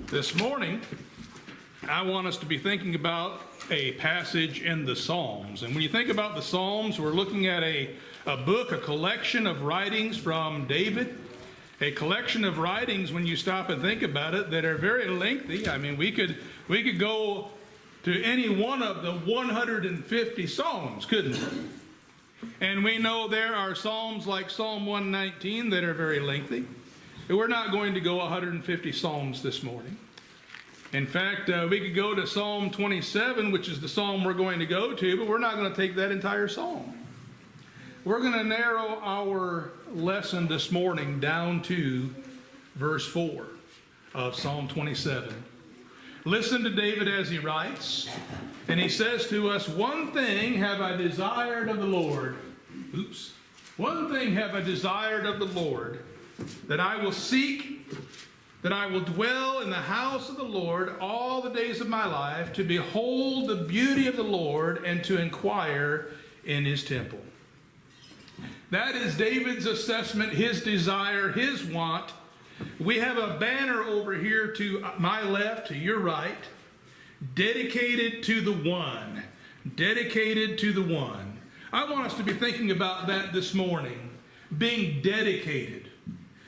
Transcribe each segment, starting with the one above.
This morning, I want us to be thinking about a passage in the Psalms. And when you think about the Psalms, we're looking at a book, a collection of writings from David. A collection of writings, when you stop and think about it, that are very lengthy. I mean, we could go to any one of the 150 Psalms, couldn't we? And we know there are Psalms like Psalm 119 that are very lengthy. We're not going to go 150 Psalms this morning. In fact, we could go to Psalm 27, which is the Psalm we're going to go to, but we're not going to take that entire Psalm. We're going to narrow our lesson this morning down to verse 4 of Psalm 27. Listen to David as he writes, and he says to us, "One thing have I desired of the Lord." One thing have I desired of the Lord, that I will seek, that I will dwell in the house of the Lord all the days of my life, to behold the beauty of the Lord and to inquire in his temple. That is David's assessment, his desire, his want. We have a banner over here to my left, to your right, dedicated to the one. Dedicated to the one. I want us to be thinking about that this morning. Being dedicated.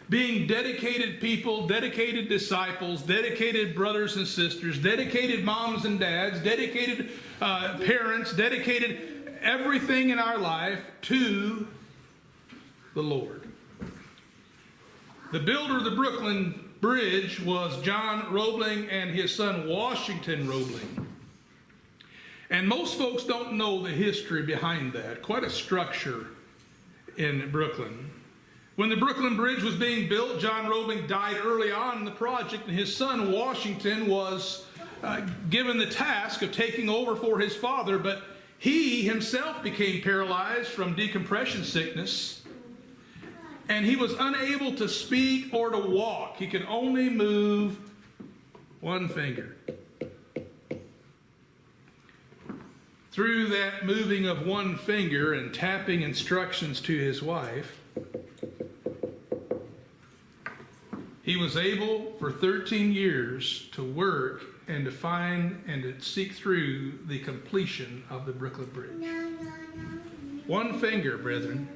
Being dedicated people, dedicated disciples, dedicated brothers and sisters, dedicated moms and dads, dedicated parents, dedicated everything in our life to the Lord. The builder of the Brooklyn Bridge was John Roebling and his son Washington Roebling. And most folks don't know the history behind that. Quite a structure in Brooklyn. When the Brooklyn Bridge was being built, John Roebling died early on in the project, and his son Washington was given the task of taking over for his father, but he himself became paralyzed from decompression sickness, and he was unable to speak or to walk. He could only move one finger. Through that moving of one finger and tapping instructions to his wife, he was able for 13 years to work and to find and to seek through the completion of the Brooklyn Bridge. One finger, brethren.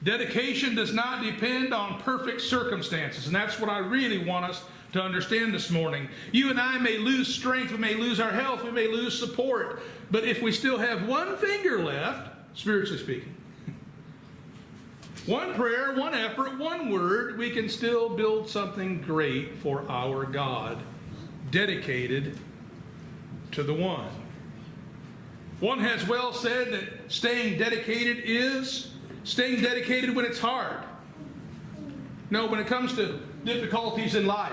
Dedication does not depend on perfect circumstances, and that's what I really want us to understand this morning. You and I may lose strength, we may lose our health, we may lose support, but if we still have one finger left, spiritually speaking, one prayer, one effort, one word, we can still build something great for our God, dedicated to the one. One has well said that staying dedicated is staying dedicated when it's hard. No, when it comes to difficulties in life.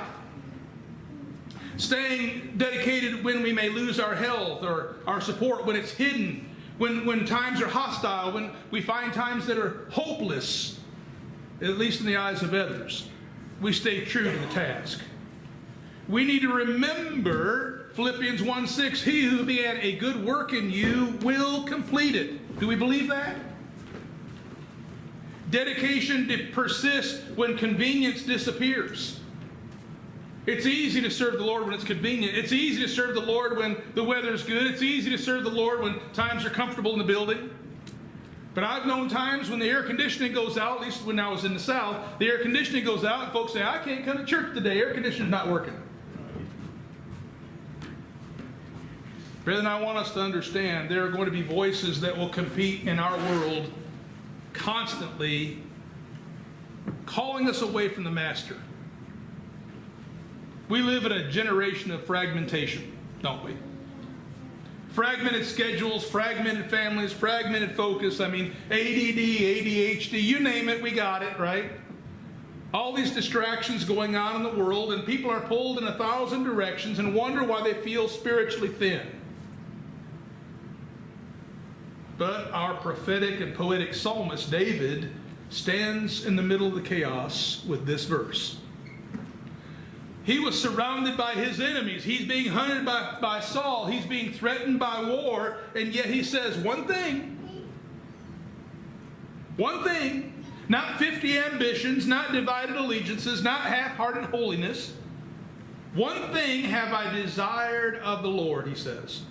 Staying dedicated when we may lose our health or our support, when it's hidden, when times are hostile, when we find times that are hopeless, at least in the eyes of others, we stay true to the task. We need to remember Philippians 1:6, "He who began a good work in you will complete it." Do we believe that? Dedication persists when convenience disappears. It's easy to serve the Lord when it's convenient. It's easy to serve the Lord when the weather's good. It's easy to serve the Lord when times are comfortable in the building. But I've known times when the air conditioning goes out, at least when I was in the South, the air conditioning goes out and folks say, "I can't come to church today, air conditioning's not working." Brethren, I want us to understand there are going to be voices that will compete in our world constantly calling us away from the Master. We live in a generation of fragmentation, don't we? Fragmented schedules, fragmented families, fragmented focus. I mean, ADD, ADHD, you name it, we got it, right? All these distractions going on in the world, and people are pulled in 1,000 directions and wonder why they feel spiritually thin. But our prophetic and poetic psalmist, David, stands in the middle of the chaos with this verse. He was surrounded by his enemies. He's being hunted by Saul. He's being threatened by war. And yet he says, one thing Not 50 ambitions, not divided allegiances, not half-hearted holiness. One thing have I desired of the Lord, he says.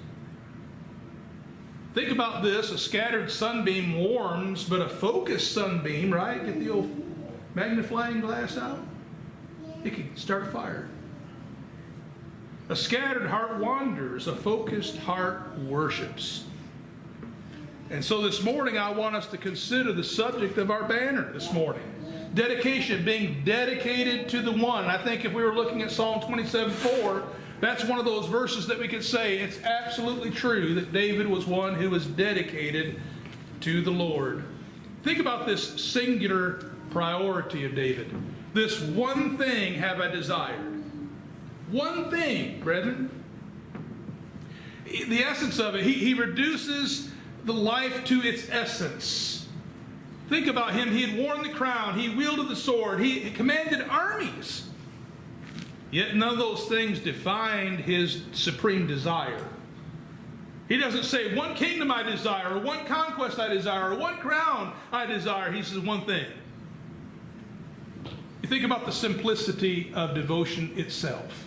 Think about this. A scattered sunbeam warms, but a focused sunbeam, right? Get the old magnifying glass out. It can start a fire. A scattered heart wanders. A focused heart worships. And so this morning, I want us to consider the subject of our banner this morning. Dedication, being dedicated to the one. I think if we were looking at Psalm 27:4, that's one of those verses that we could say it's absolutely true that David was one who was dedicated to the Lord. Think about this singular priority of David. This one thing have I desired. One thing, brethren. The essence of it, he reduces the life to its essence. Think about him. He had worn the crown. He wielded the sword. He commanded armies. Yet none of those things defined his supreme desire. He doesn't say, one kingdom I desire, or one conquest I desire, or one crown I desire. He says one thing. You think about the simplicity of devotion itself.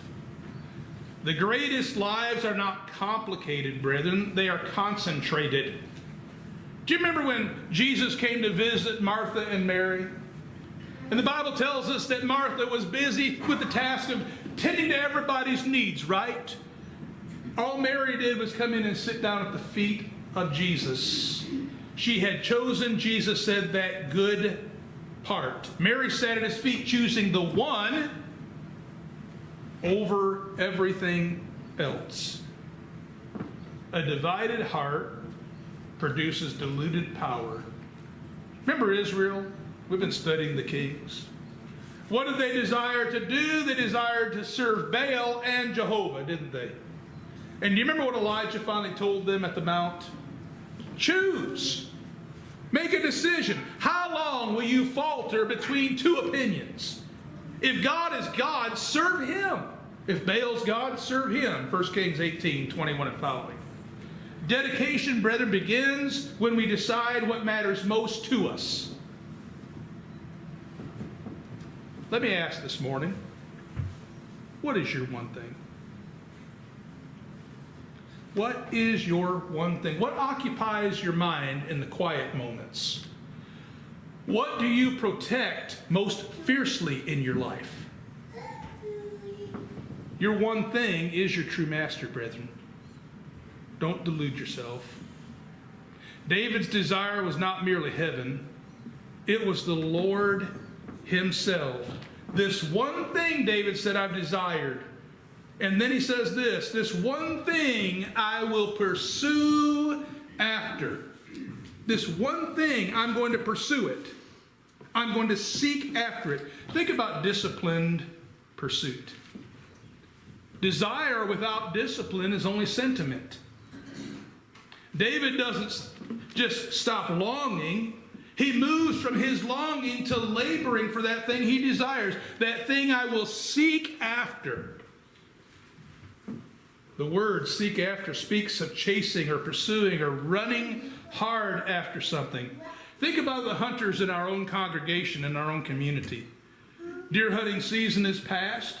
The greatest lives are not complicated, brethren. They are concentrated. Do you remember when Jesus came to visit Martha and Mary? And the Bible tells us that Martha was busy with the task of tending to everybody's needs, right? All Mary did was come in and sit down at the feet of Jesus. She had chosen, Jesus said, that good part. Mary sat at his feet, choosing the one over everything else. A divided heart produces diluted power. Remember Israel? We've been studying the kings. What did they desire to do? They desired to serve Baal and Jehovah, didn't they? And do you remember what Elijah finally told them at the mount? Choose. Make a decision. How long will you falter between two opinions? If God is God, serve him. If Baal's God, serve him. 1 Kings 18:21 and following. Dedication, brethren, begins when we decide what matters most to us. Let me ask this morning, what is your one thing? What is your one thing? What occupies your mind in the quiet moments? What do you protect most fiercely in your life? Your one thing is your true master, brethren. Don't delude yourself. David's desire was not merely heaven. It was the Lord himself. This one thing, David said, I've desired. And then he says this one thing I will pursue after. This one thing, I'm going to pursue it. I'm going to seek after it. Think about disciplined pursuit. Desire without discipline is only sentiment. David doesn't just stop longing. He moves from his longing to laboring for that thing he desires. That thing I will seek after. The word seek after speaks of chasing or pursuing or running hard after something. Think about the hunters in our own congregation, in our own community. Deer hunting season is past.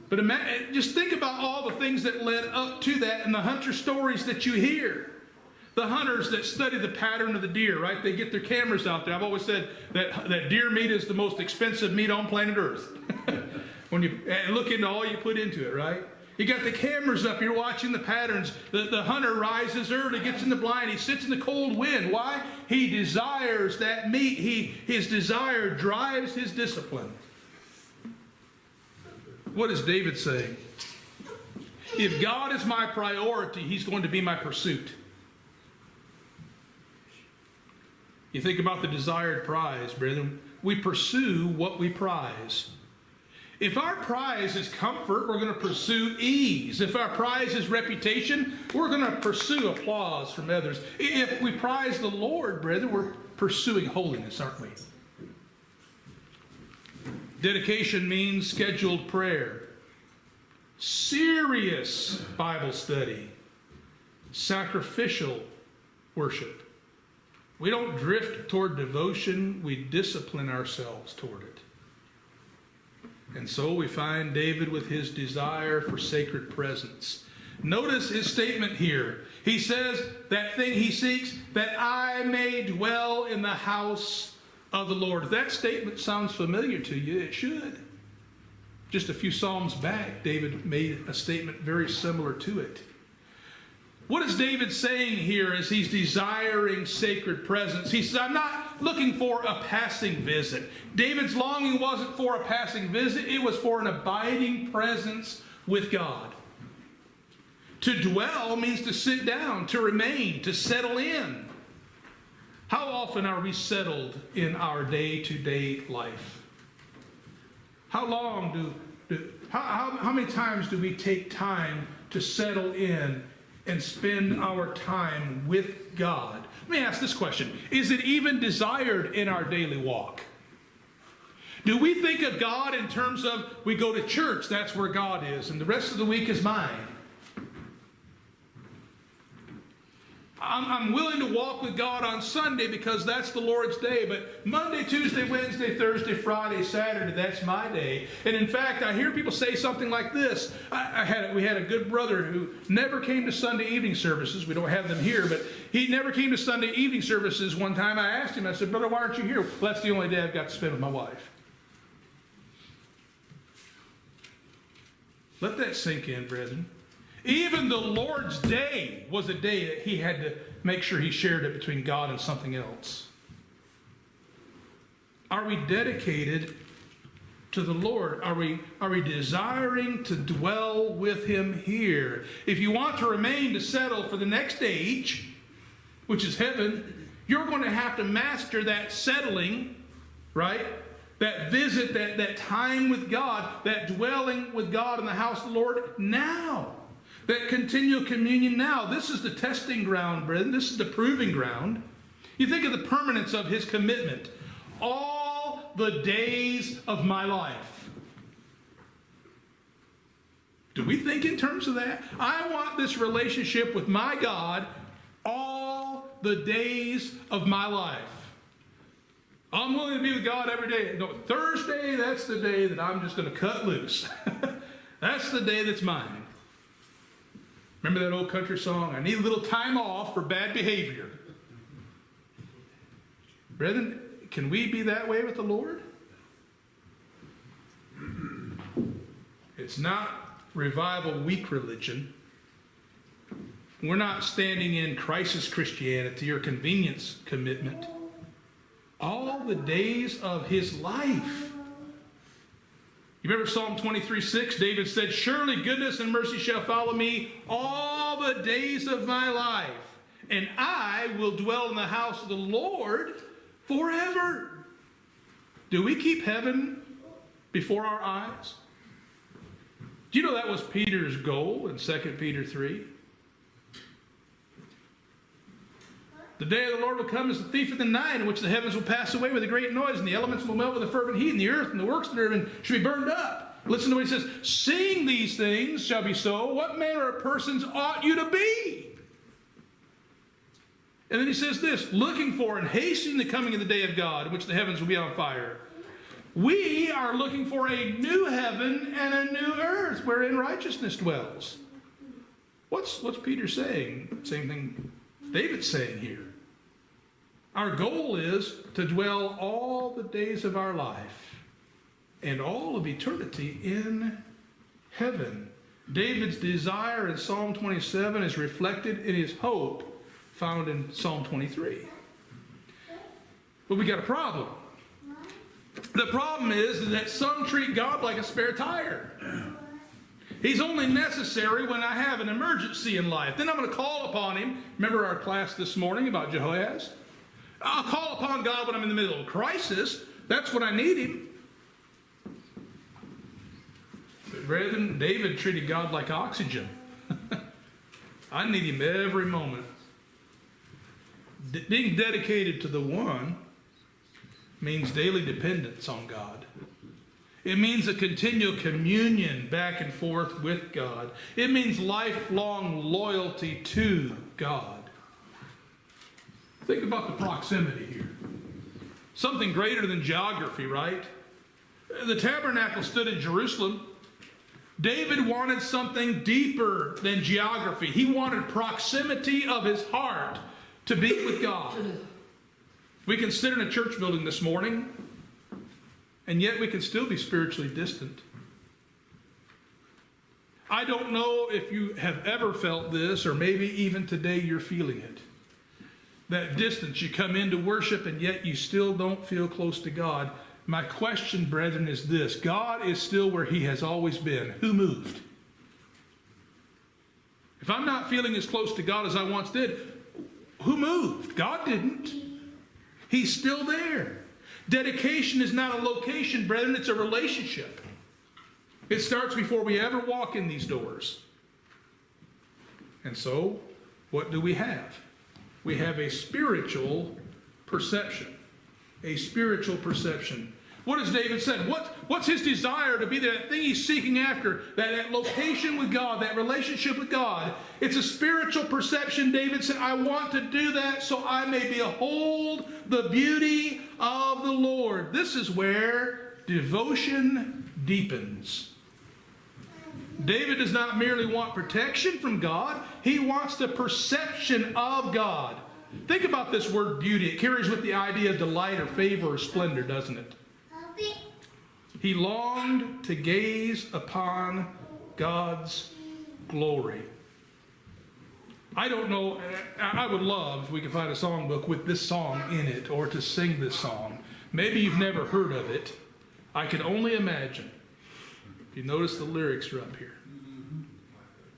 But just think about all the things that led up to that and the hunter stories that you hear. The hunters that study the pattern of the deer, right? They get their cameras out there. I've always said that deer meat is the most expensive meat on planet Earth. When you look into all you put into it, right? You got the cameras up, you're watching the patterns. The hunter rises early, gets in the blind, he sits in the cold wind. Why? He desires that meat. His desire drives his discipline. What does David say? If God is my priority, he's going to be my pursuit. You think about the desired prize, brethren. We pursue what we prize. If our prize is comfort, we're going to pursue ease. If our prize is reputation, we're going to pursue applause from others. If we prize the Lord, brethren, we're pursuing holiness, aren't we? Dedication means scheduled prayer, serious Bible study, sacrificial worship. We don't drift toward devotion, we discipline ourselves toward it. And so we find David with his desire for sacred presence. Notice his statement here. He says that thing he seeks, that I may dwell in the house of the Lord. If that statement sounds familiar to you, it should. Just a few Psalms back, David made a statement very similar to it. What is David saying here as he's desiring sacred presence? He says, I'm not looking for a passing visit. David's longing wasn't for a passing visit. It was for an abiding presence with God. To dwell means to sit down, to remain, to settle in. How often are we settled in our day-to-day life? How many times do we take time to settle in and spend our time with God? Let me ask this question. Is it even desired in our daily walk? Do we think of God in terms of we go to church, that's where God is, and the rest of the week is mine? I'm willing to walk with God on Sunday because that's the Lord's day, but Monday, Tuesday, Wednesday, Thursday, Friday, Saturday, that's my day. And in fact, I hear people say something like this. We had a good brother who never came to Sunday evening services. We don't have them here, but he never came to Sunday evening services. One time I asked him, I said, brother, why aren't you here? Well, that's the only day I've got to spend with my wife. Let that sink in, brethren. Even the Lord's day was a day that he had to make sure he shared it between God and something else. Are we dedicated to the Lord? Are we desiring to dwell with him here? If you want to remain to settle for the next age, which is heaven, you're going to have to master that settling, right? That visit, that time with God, that dwelling with God in the house of the Lord now. That continual communion now. This is the testing ground, brethren. This is the proving ground. You think of the permanence of his commitment. All the days of my life. Do we think in terms of that? I want this relationship with my God all the days of my life. I'm willing to be with God every day. No, Thursday, that's the day that I'm just going to cut loose. That's the day that's mine. Remember that old country song? I need a little time off for bad behavior. Brethren, can we be that way with the Lord? It's not revival week religion. We're not standing in crisis Christianity or convenience commitment. All the days of his life. You remember Psalm 23:6? David said, surely goodness and mercy shall follow me all the days of my life, and I will dwell in the house of the Lord forever. Do we keep heaven before our eyes? Do you know that was Peter's goal in 2 Peter 3? The day of the Lord will come as a thief in the night, in which the heavens will pass away with a great noise, and the elements will melt with a fervent heat, and the earth and the works therein should be burned up. Listen to what he says. Seeing these things shall be so, what manner of persons ought you to be? And then he says this, looking for and hastening the coming of the day of God, in which the heavens will be on fire. We are looking for a new heaven and a new earth wherein righteousness dwells. What's Peter saying? Same thing David's saying here. Our goal is to dwell all the days of our life and all of eternity in heaven. David's desire in Psalm 27 is reflected in his hope found in Psalm 23. But we got a problem. The problem is that some treat God like a spare tire. He's only necessary when I have an emergency in life. Then I'm going to call upon him. Remember our class this morning about Jehoaz? I'll call upon God when I'm in the middle of a crisis. That's when I need him. But brethren, David treated God like oxygen. I need him every moment. Being dedicated to the one means daily dependence on God. It means a continual communion back and forth with God. It means lifelong loyalty to God. Think about the proximity here. Something greater than geography, right? The tabernacle stood in Jerusalem. David wanted something deeper than geography. He wanted proximity of his heart to be with God. We can sit in a church building this morning, and yet we can still be spiritually distant. I don't know if you have ever felt this, or maybe even today you're feeling it. That distance, you come into worship and yet you still don't feel close to God. My question, brethren, is this. God is still where he has always been. Who moved? If I'm not feeling as close to God as I once did, who moved? God didn't. He's still there. Dedication is not a location, brethren. It's a relationship. It starts before we ever walk in these doors. And so, what do we have? We have a spiritual perception. A spiritual perception. What has David said? What's his desire to be that thing he's seeking after? That location with God, that relationship with God. It's a spiritual perception. David said, I want to do that so I may behold the beauty of the Lord. This is where devotion deepens. David does not merely want protection from God. He wants the perception of God. Think about this word beauty. It carries with the idea of delight or favor or splendor, doesn't it? He longed to gaze upon God's glory. I don't know, I would love if we could find a songbook with this song in it, or to sing this song. Maybe you've never heard of it. I can only imagine. If you notice, the lyrics are up here.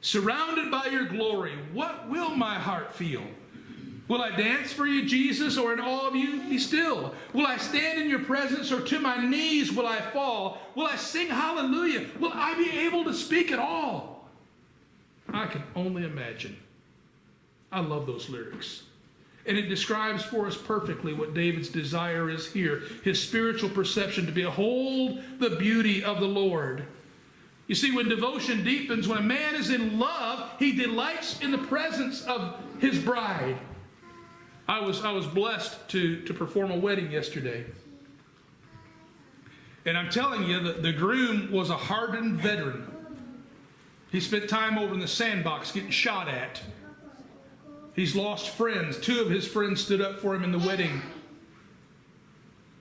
Surrounded by your glory, what will my heart feel? Will I dance for you, Jesus, or in awe of you be still? Will I stand in your presence, or to my knees will I fall? Will I sing hallelujah? Will I be able to speak at all? I can only imagine. I love those lyrics. And it describes for us perfectly what David's desire is here. His spiritual perception to behold the beauty of the Lord. You see, when devotion deepens, when a man is in love, he delights in the presence of his bride. I was blessed to perform a wedding yesterday. And I'm telling you that the groom was a hardened veteran. He spent time over in the sandbox getting shot at. He's lost friends. 2 of his friends stood up for him in the wedding.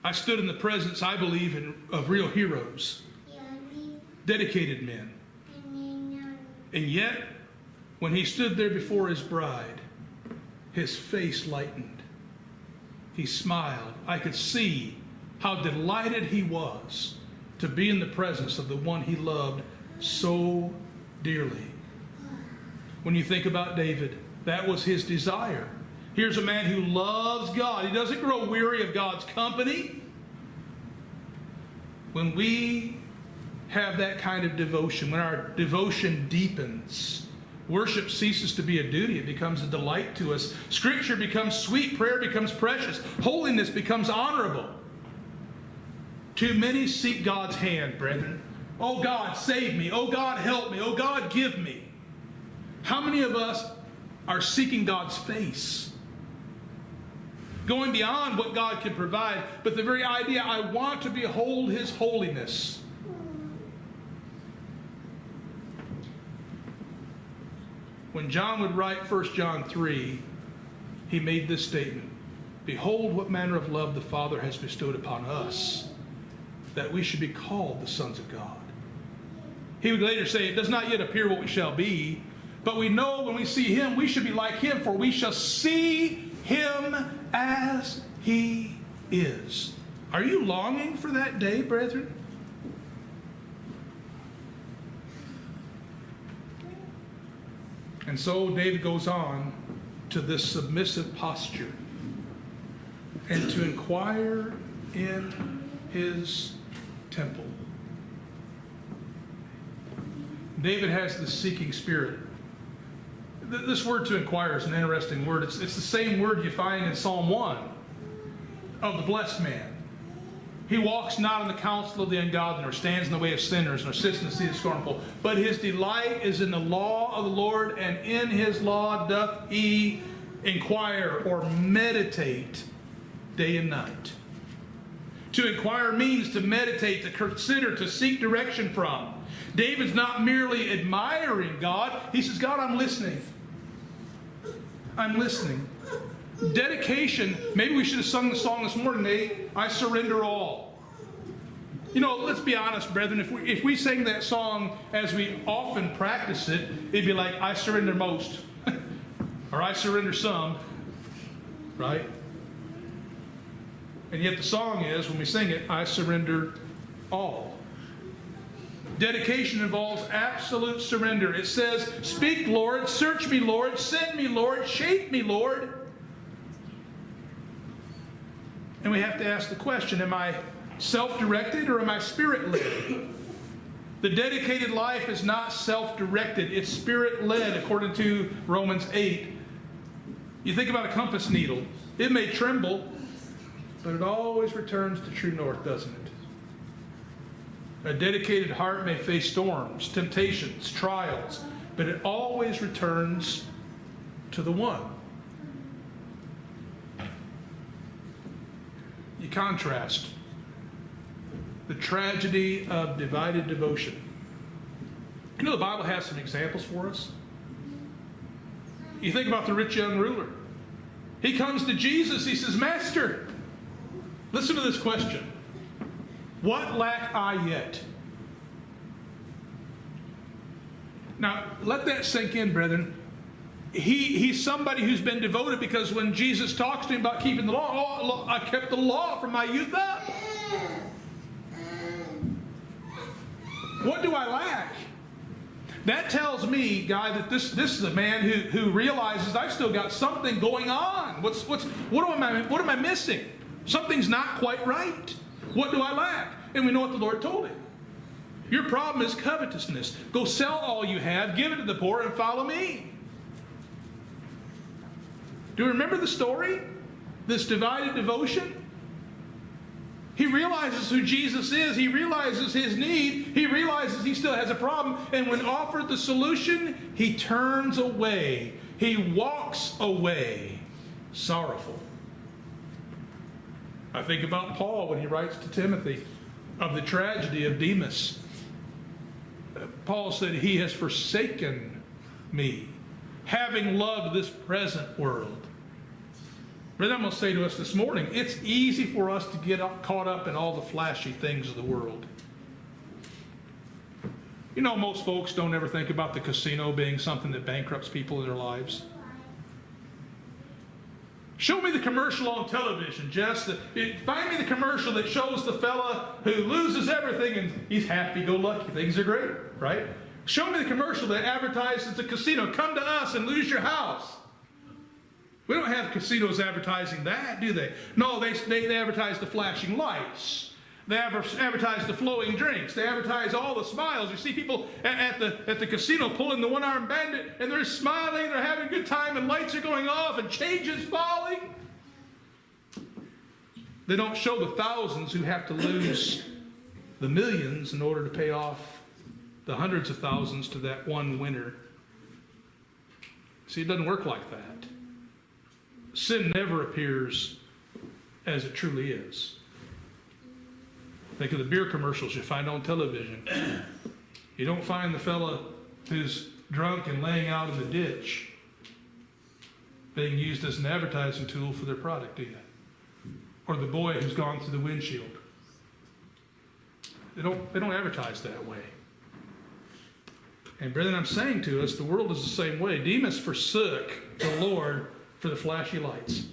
I stood in the presence, I believe, of real heroes. Dedicated men. And yet, when he stood there before his bride, his face lightened. He smiled. I could see how delighted he was to be in the presence of the one he loved so dearly. When you think about David, that was his desire. Here's a man who loves God. He doesn't grow weary of God's company. When we have that kind of devotion, when our devotion deepens, worship ceases to be a duty. It becomes a delight to us. Scripture becomes sweet. Prayer becomes precious. Holiness becomes honorable. Too many seek God's hand, brethren. Oh God, save me. Oh God, help me. Oh God, give me. How many of us are seeking God's face? Going beyond what God can provide, but the very idea, I want to behold his holiness. When John would write 1 John 3, he made this statement: behold what manner of love the Father has bestowed upon us, that we should be called the sons of God. He would later say, it does not yet appear what we shall be, but we know when we see him, we should be like him, for we shall see him as he is. Are you longing for that day, brethren? And so David goes on to this submissive posture and to inquire in his temple. David has this seeking spirit. This word to inquire is an interesting word. It's the same word you find in Psalm 1 of the blessed man. He walks not in the counsel of the ungodly, nor stands in the way of sinners, nor sits in the seat of the scornful. But his delight is in the law of the Lord, and in his law doth he inquire or meditate day and night. To inquire means to meditate, to consider, to seek direction from. David's not merely admiring God. He says, God, I'm listening. I'm listening. Dedication. Maybe we should have sung the song this morning, Nate. I surrender all. You know, let's be honest, brethren. If we sang that song as we often practice it, it'd be like, I surrender most. Or I surrender some. Right? And yet the song is, when we sing it, I surrender all. Dedication involves absolute surrender. It says, speak, Lord, search me, Lord, send me, Lord, shape me, Lord. And we have to ask the question, am I self-directed or am I spirit-led? The dedicated life is not self-directed. It's spirit-led, according to Romans 8. You think about a compass needle. It may tremble, but it always returns to true north, doesn't it? A dedicated heart may face storms, temptations, trials, but it always returns to the one. You contrast the tragedy of divided devotion. You know, the Bible has some examples for us. You think about the rich young ruler. He comes to Jesus. He says, Master, listen to this question. What lack I yet? Now, let that sink in, brethren. He's somebody who's been devoted, because when Jesus talks to him about keeping the law, oh, I kept the law from my youth up. What do I lack? That tells me, guy, that this is a man who realizes I've still got something going on. What am I missing? Something's not quite right. What do I lack? And we know what the Lord told him. Your problem is covetousness. Go sell all you have, give it to the poor, and follow me. Do you remember the story? This divided devotion? He realizes who Jesus is. He realizes his need. He realizes he still has a problem. And when offered the solution, he turns away. He walks away, sorrowful. I think about Paul when he writes to Timothy of the tragedy of Demas. Paul said, he has forsaken me, having loved this present world. But I'm going to say to us this morning, it's easy for us to get caught up in all the flashy things of the world. You know, most folks don't ever think about the casino being something that bankrupts people in their lives. Show me the commercial on television, Jess. Find me the commercial that shows the fella who loses everything and he's happy-go-lucky. Things are great, right? Show me the commercial that advertises the casino. Come to us and lose your house. We don't have casinos advertising that, do they? No, they advertise the flashing lights. They advertise the flowing drinks. They advertise all the smiles. You see people at the casino pulling the one-armed bandit, and they're smiling, they're having a good time, and lights are going off, and change is falling. They don't show the thousands who have to lose the millions in order to pay off the hundreds of thousands to that one winner. See, it doesn't work like that. Sin never appears as it truly is. Think of the beer commercials you find on television. You don't find the fella who's drunk and laying out in the ditch being used as an advertising tool for their product, do you? Or the boy who's gone through the windshield. They don't advertise that way. And brethren, I'm saying to us, the world is the same way. Demas forsook the Lord for the flashy lights.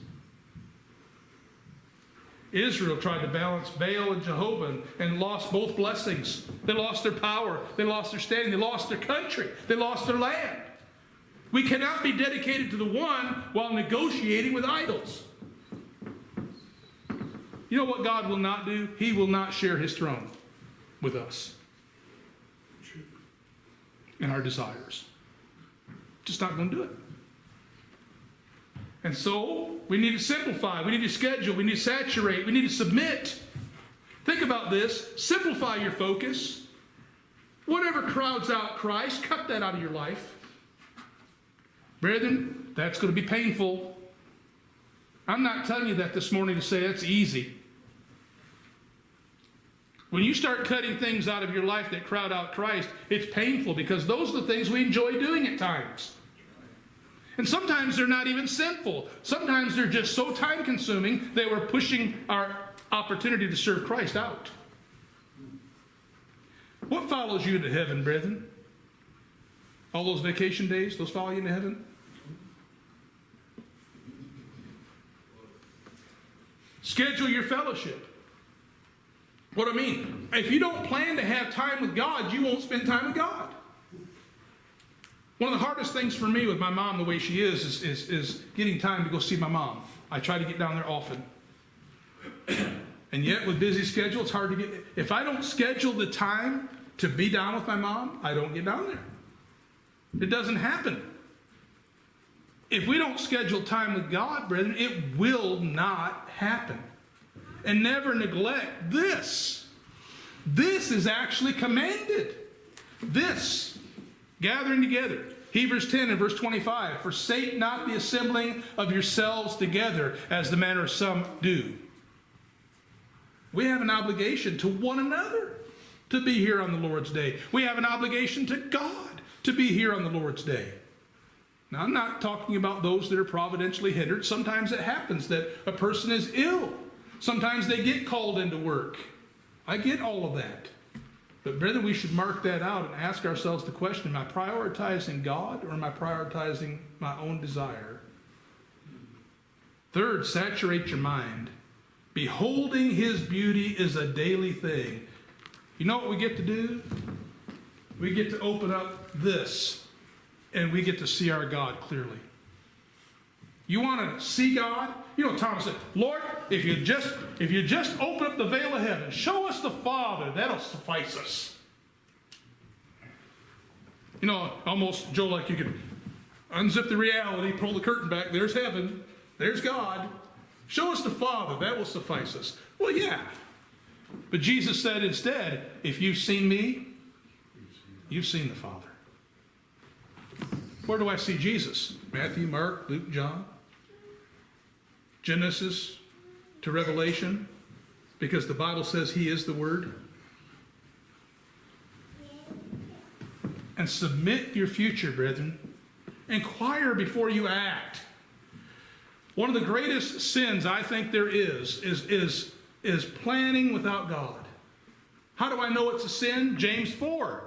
Israel tried to balance Baal and Jehovah and lost both blessings. They lost their power. They lost their standing. They lost their country. They lost their land. We cannot be dedicated to the one while negotiating with idols. You know what God will not do? He will not share his throne with us and our desires. Just not going to do it. And so, we need to simplify, we need to schedule, we need to saturate, we need to submit. Think about this. Simplify your focus. Whatever crowds out Christ, cut that out of your life. Brethren, that's going to be painful. I'm not telling you that this morning to say that's easy. When you start cutting things out of your life that crowd out Christ, it's painful because those are the things we enjoy doing at times. And sometimes they're not even sinful. Sometimes they're just so time-consuming that we're pushing our opportunity to serve Christ out. What follows you into heaven, brethren? All those vacation days, those follow you into heaven? Schedule your fellowship. What I mean, if you don't plan to have time with God, you won't spend time with God. One of the hardest things for me with my mom, the way she is getting time to go see my mom. I try to get down there often. And yet, with busy schedule, it's hard to get. If I don't schedule the time to be down with my mom, I don't get down there. It doesn't happen. If we don't schedule time with God, brethren, it will not happen. And never neglect this. This is actually commanded. This, gathering together. Hebrews 10 and verse 25. Forsake not the assembling of yourselves together, as the manner of some do. We have an obligation to one another to be here on the Lord's day. We have an obligation to God to be here on the Lord's day. Now, I'm not talking about those that are providentially hindered. Sometimes it happens that a person is ill. Sometimes they get called into work. I get all of that. But brethren, we should mark that out and ask ourselves the question, am I prioritizing God or am I prioritizing my own desire? Third, saturate your mind. Beholding his beauty is a daily thing. You know what we get to do? We get to open up this and we get to see our God clearly. You want to see God? You know, Thomas said, Lord, if you just open up the veil of heaven, show us the Father, that'll suffice us. You know, almost, Joe, like you could unzip the reality, pull the curtain back, there's heaven, there's God. Show us the Father, that will suffice us. Well, yeah. But Jesus said instead, if you've seen me, you've seen the Father. Where do I see Jesus? Matthew, Mark, Luke, John. Genesis to Revelation, because the Bible says he is the Word. And submit your future, brethren. Inquire before you act. One of the greatest sins I think there is planning without God. How do I know it's a sin? James 4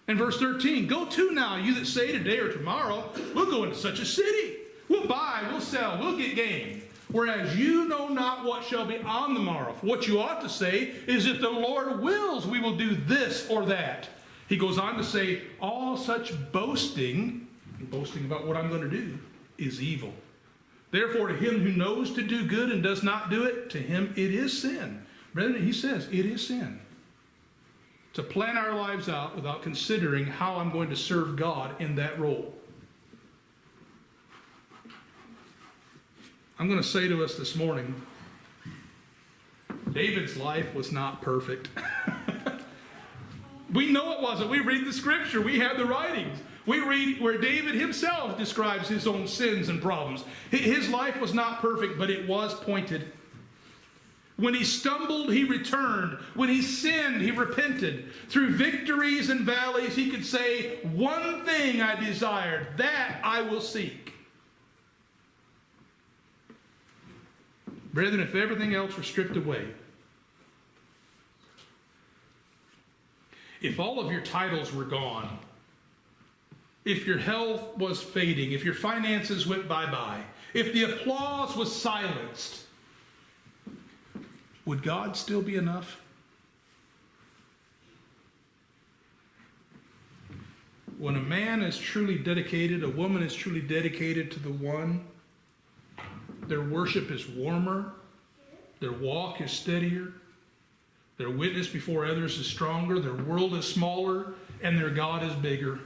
and verse 13. Go to now, you that say today or tomorrow, we'll go into such a city. We'll buy, we'll sell, we'll get gain. Whereas you know not what shall be on the morrow. What you ought to say is, if the Lord wills, we will do this or that. He goes on to say, all such boasting about what I'm going to do, is evil. Therefore, to him who knows to do good and does not do it, to him it is sin. Brethren, he says it is sin to plan our lives out without considering how I'm going to serve God in that role. I'm going to say to us this morning, David's life was not perfect. We know it wasn't. We read the scripture. We have the writings. We read where David himself describes his own sins and problems. His life was not perfect, but it was pointed. When he stumbled, he returned. When he sinned, he repented. Through victories and valleys, he could say, one thing I desired, that I will seek. Brethren, if everything else were stripped away, if all of your titles were gone, if your health was fading, if your finances went bye-bye, if the applause was silenced, would God still be enough? When a man is truly dedicated, a woman is truly dedicated to the one, their worship is warmer, their walk is steadier, their witness before others is stronger, their world is smaller, and their God is bigger.